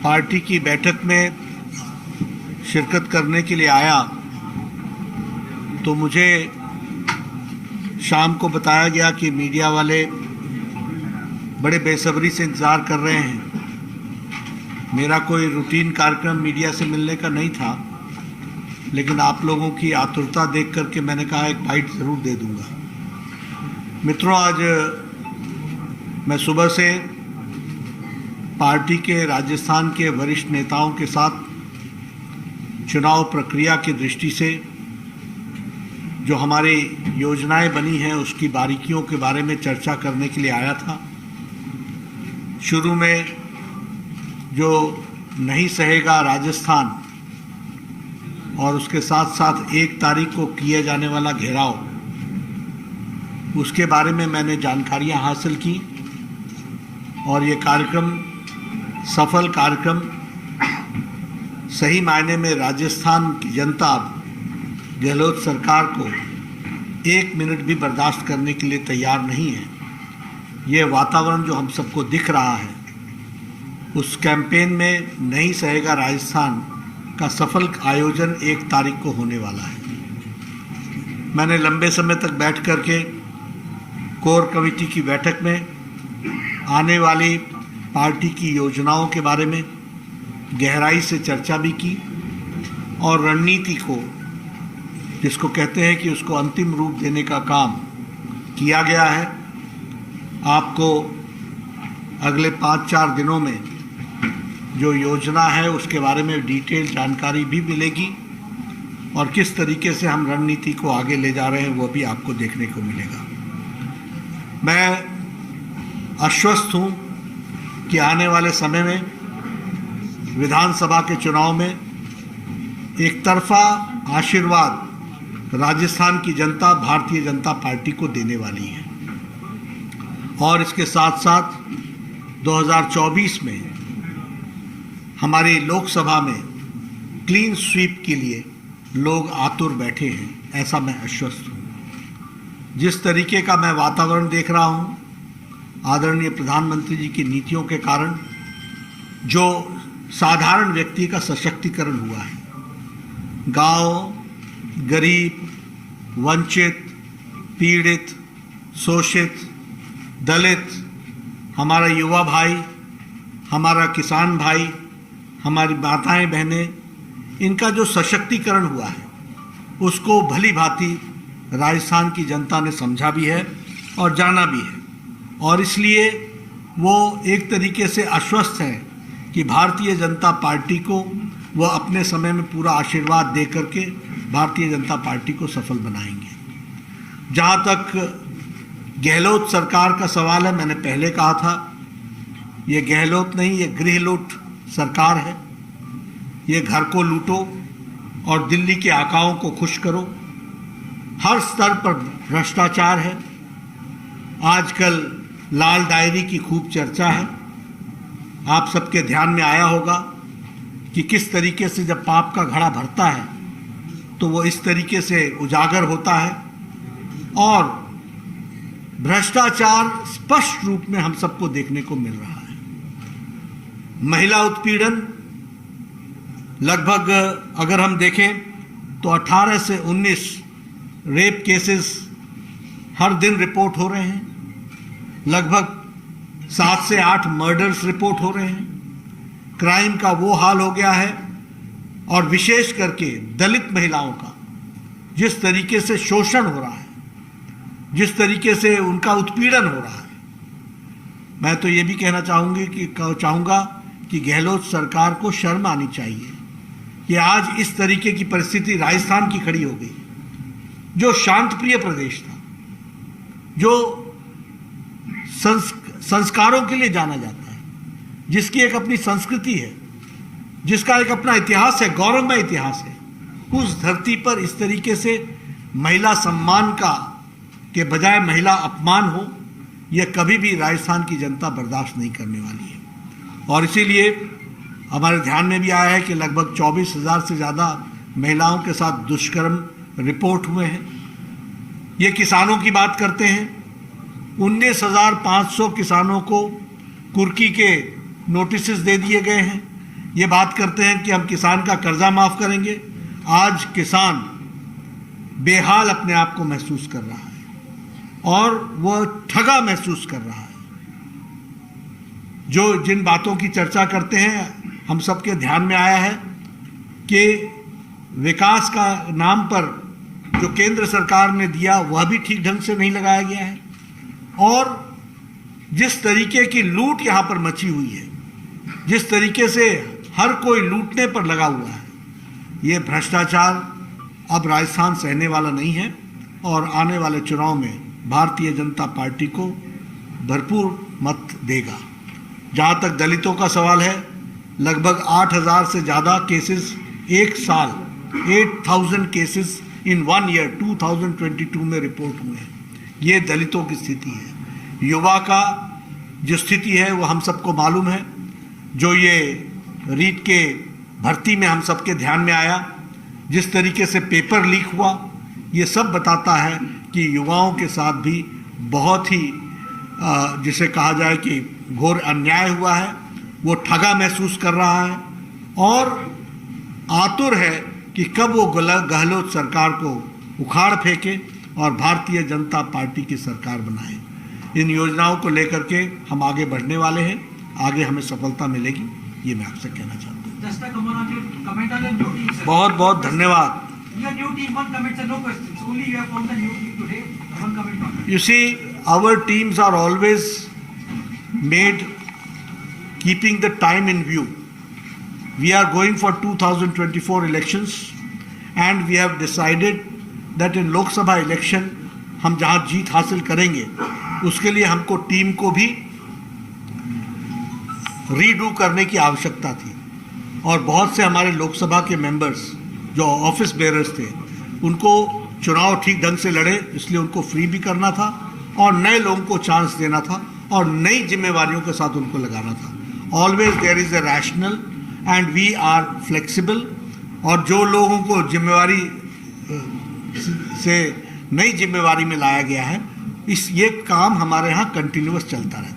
Party की बैठक में शिरकत करने के लिए आया तो मुझे शाम को बताया गया कि मीडिया वाले बड़े बेसब्री से इंतज़ार कर रहे हैं। मेरा कोई रूटीन कार्यक्रम मीडिया से मिलने का नहीं था, लेकिन आप लोगों की आतुरता देख करके मैंने कहा एक बाइट ज़रूर दे दूंगा। मित्रों, आज मैं सुबह से पार्टी के राजस्थान के वरिष्ठ नेताओं के साथ चुनाव प्रक्रिया की दृष्टि से जो हमारी योजनाएं बनी हैं उसकी बारीकियों के बारे में चर्चा करने के लिए आया था। शुरू में जो नहीं सहेगा राजस्थान और उसके साथ साथ 1 तारीख को किए जाने वाला घेराव, उसके बारे में मैंने जानकारियां हासिल की और ये कार्यक्रम सफल कार्यक्रम सही मायने में राजस्थान की जनता गहलोत सरकार को 1 मिनट भी बर्दाश्त करने के लिए तैयार नहीं है। ये वातावरण जो हम सबको दिख रहा है, उस कैंपेन में नहीं सहेगा राजस्थान का सफल आयोजन 1 तारीख को होने वाला है। मैंने लंबे समय तक बैठ कर के कोर कमेटी की बैठक में आने वाली पार्टी की योजनाओं के बारे में गहराई से चर्चा भी की और रणनीति को, जिसको कहते हैं कि उसको अंतिम रूप देने का काम किया गया है। आपको अगले 5-4 दिनों में जो योजना है उसके बारे में डिटेल जानकारी भी मिलेगी और किस तरीके से हम रणनीति को आगे ले जा रहे हैं वो भी आपको देखने को मिलेगा। मैं आश्वस्त हूँ कि आने वाले समय में विधानसभा के चुनाव में एक तरफा आशीर्वाद राजस्थान की जनता भारतीय जनता पार्टी को देने वाली है और इसके साथ साथ 2024 में हमारी लोकसभा में क्लीन स्वीप के लिए लोग आतुर बैठे हैं, ऐसा मैं आश्वस्त हूँ। जिस तरीके का मैं वातावरण देख रहा हूँ, आदरणीय प्रधानमंत्री जी की नीतियों के कारण जो साधारण व्यक्ति का सशक्तिकरण हुआ है, गांव, गरीब, वंचित, पीड़ित, शोषित, दलित, हमारा युवा भाई, हमारा किसान भाई, हमारी माताएं बहनें, इनका जो सशक्तिकरण हुआ है उसको भली भांति राजस्थान की जनता ने समझा भी है और जाना भी है और इसलिए वो एक तरीके से आश्वस्त हैं कि भारतीय जनता पार्टी को वह अपने समय में पूरा आशीर्वाद दे करके भारतीय जनता पार्टी को सफल बनाएंगे। जहाँ तक गहलोत सरकार का सवाल है, मैंने पहले कहा था, ये गहलोत नहीं, ये गृहलोट सरकार है। ये घर को लूटो और दिल्ली के आकाओं को खुश करो। हर स्तर पर भ्रष्टाचार है। आजकल लाल डायरी की खूब चर्चा है। आप सबके ध्यान में आया होगा कि किस तरीके से जब पाप का घड़ा भरता है तो वो इस तरीके से उजागर होता है और भ्रष्टाचार स्पष्ट रूप में हम सबको देखने को मिल रहा है। महिला उत्पीड़न लगभग अगर हम देखें तो 18 से 19 रेप केसेस हर दिन रिपोर्ट हो रहे हैं। लगभग 7 से 8 मर्डर्स रिपोर्ट हो रहे हैं। क्राइम का वो हाल हो गया है और विशेष करके दलित महिलाओं का जिस तरीके से शोषण हो रहा है, जिस तरीके से उनका उत्पीड़न हो रहा है, मैं तो ये भी कहना चाहूँगा कि गहलोत सरकार को शर्म आनी चाहिए कि आज इस तरीके की परिस्थिति राजस्थान की खड़ी हो गई, जो शांत प्रिय प्रदेश था, जो संस्कारों के लिए जाना जाता है, जिसकी एक अपनी संस्कृति है, जिसका एक अपना इतिहास है, गौरवमय इतिहास है, उस धरती पर इस तरीके से महिला सम्मान का के बजाय महिला अपमान हो, यह कभी भी राजस्थान की जनता बर्दाश्त नहीं करने वाली है। और इसीलिए हमारे ध्यान में भी आया है कि लगभग 24,000 से ज़्यादा महिलाओं के साथ दुष्कर्म रिपोर्ट हुए हैं। ये किसानों की बात करते हैं, 19,500 किसानों को कुर्की के नोटिस दे दिए गए हैं। ये बात करते हैं कि हम किसान का कर्जा माफ करेंगे। आज किसान बेहाल अपने आप को महसूस कर रहा है और वह ठगा महसूस कर रहा है। जो जिन बातों की चर्चा करते हैं, हम सबके ध्यान में आया है कि विकास का नाम पर जो केंद्र सरकार ने दिया वह भी ठीक ढंग से नहीं लगाया गया है और जिस तरीके की लूट यहाँ पर मची हुई है, जिस तरीके से हर कोई लूटने पर लगा हुआ है, ये भ्रष्टाचार अब राजस्थान सहने वाला नहीं है और आने वाले चुनाव में भारतीय जनता पार्टी को भरपूर मत देगा। जहाँ तक दलितों का सवाल है, लगभग 8,000 से ज़्यादा केसेस एक साल, 8,000 केसेस इन 1 ईयर 2022 में रिपोर्ट हुए हैं। ये दलितों की स्थिति है। युवा का जो स्थिति है वो हम सबको मालूम है। जो ये रीट के भर्ती में हम सबके ध्यान में आया, जिस तरीके से पेपर लीक हुआ, ये सब बताता है कि युवाओं के साथ भी बहुत ही जिसे कहा जाए कि घोर अन्याय हुआ है। वो ठगा महसूस कर रहा है और आतुर है कि कब वो गहलोत सरकार को उखाड़ फेंके और भारतीय जनता पार्टी की सरकार बनाए। इन योजनाओं को लेकर के हम आगे बढ़ने वाले हैं, आगे हमें सफलता मिलेगी, ये मैं आपसे कहना चाहता हूँ। बहुत बहुत धन्यवाद। You see, our teams are always made keeping the time in view. We are going for 2024 elections and we have decided that in Lok Sabha election हम जहाँ जीत हासिल करेंगे उसके लिए हमको टीम को भी रीडू करने की आवश्यकता थी और बहुत से हमारे लोकसभा के मेंबर्स जो ऑफिस बेयरर्स थे उनको चुनाव ठीक ढंग से लड़े, इसलिए उनको फ्री भी करना था और नए लोगों को चांस देना था और नई जिम्मेवारियों के साथ उनको लगाना था। Always there is a rational and we are flexible और जो लोगों को जिम्मेवारी से नई जिम्मेवारी में लाया गया है, ये काम हमारे यहाँ कंटिन्यूअस चलता रहता है।